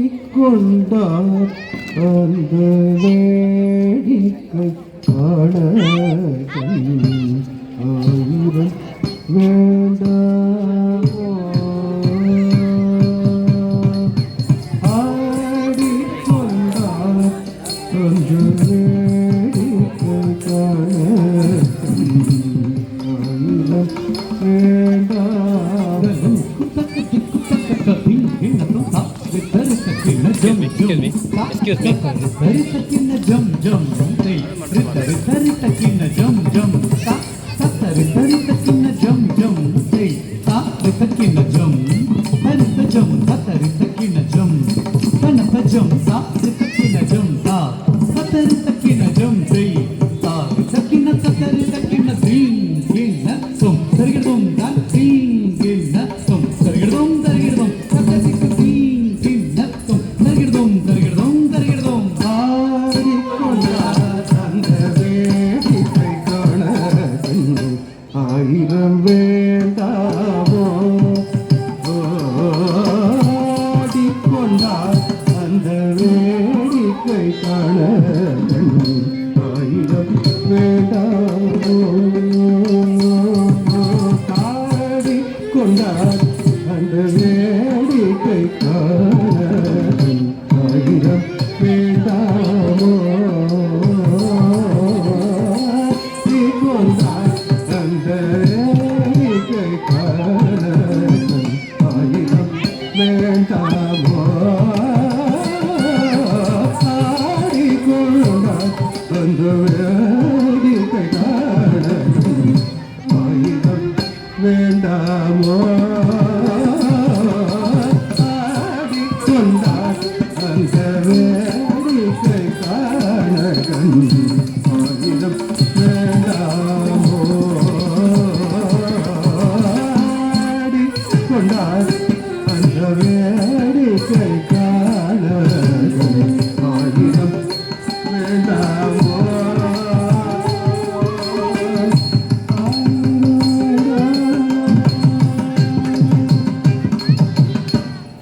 ஆடிக்கொண்டார் அந்த வேடிக்கை காண ஆயிரம் வேண்டாமோ ஆடிக்கொண்டார் அந்த வேடிக்கை காண ஆயிரம் வேண்டாமோ. Excuse me. Jum jum hey ritari takina jum jum ta ritari takina jum jum hey ta ritakina jum harita jum ta ritakina jum tanata jum ta ritakina jum ta ritakina jum hey ta ritakina ding ding na sum tarigidum da ding ding na sum tarigidum takatika ding ding na sum tarigidum ஆயிரம் வேண்டாமோ ஆடிக்கொண்டார் அந்த வேடிக்கை காண ஆயிரம் வேண்டாமோ ஆடிக்கொண்டார் அந்த வேடிக்கை காண ஆயிரம் வேண்டாமோ ஆடிக்கொண்டார் அந்த வேடிக்கை காண ஆயிரம் வேண்டாமோ ஆடிக்கொண்டார் அந்த வேடிக்கை காண ஆயிரம் வேண்டாமோ ஆடிக்கொண்டார் அந்த வேடிக்கை காண ஆயிரம் வேண்டாமோ ஆடிக்கொண்டார் அந்த வேடிக்கை காண ஆயிரம் வேண்டாமோ.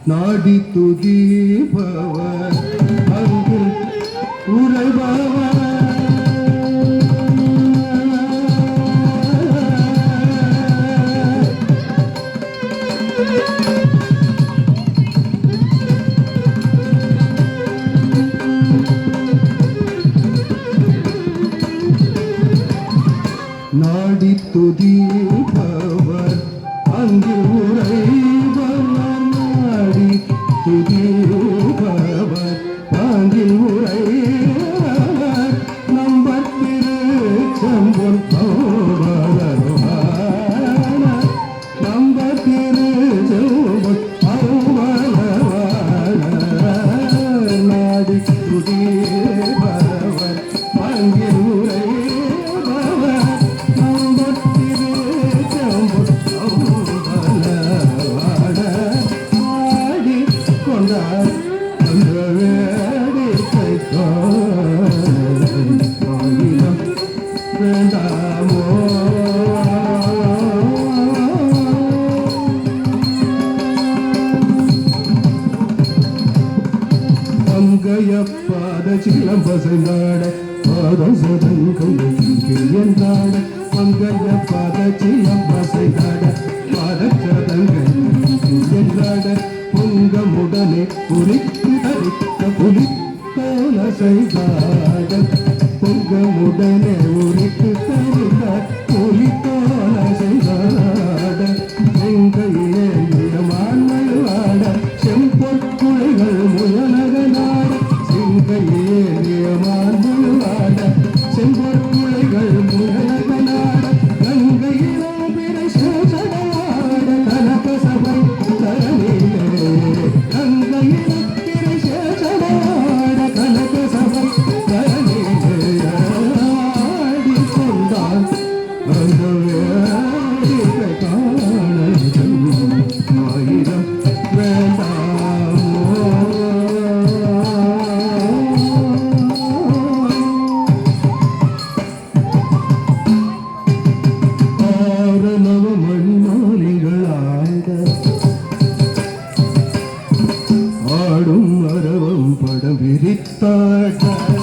நாடி துதிப்பவர் அங்கு உரைபவர் நாடி துதிப்பவர் அங்கு உரைபவர் நாடி துதிப்பவர் அங்கில் உரைபவர் நம்பர் திருச்செம்பொன் பௌவலவான நம்பர் திருச்செம்பொன் பௌவலவான நாடி துதிப்பவர் அங்கில் உரைபவர் நம்பர் திருச்செம்பொன் பௌவலவான ஆடிக்கொண்டார் அந்த வேடிக்கை காண ஆயிரம் வேண்டாமோ. மங்கையப்பாத சிலம்பசைந்தாட பாதசதங்கள் என்றாட மங்கையப்பாத சிலம்பசைந்தாட பாதசதங்கள் என்றாட பொங்கமுடனே குறித்து தரித்த புலி போல செய்தாட பொங்கமுடனே உரித்து தரித்த புலி போல செய்தாட எங்கையிலே மான்மழுவாட செம்பொற்குழைகள் முயலகனாட செங்கையிலே மான்மழுவாட செம்பொற்குழைகள் முயலகனாட கங்கையிலே பிறை சேசடாட கனக சபை தரணிலே கங்கையிலே பிறை சேசடாட கனக சபை தரணிலே ஆடிக்கொண்டான் அந்த வேடிக்கை காண ஆயிரம் வேண்டாமோ. காட்ட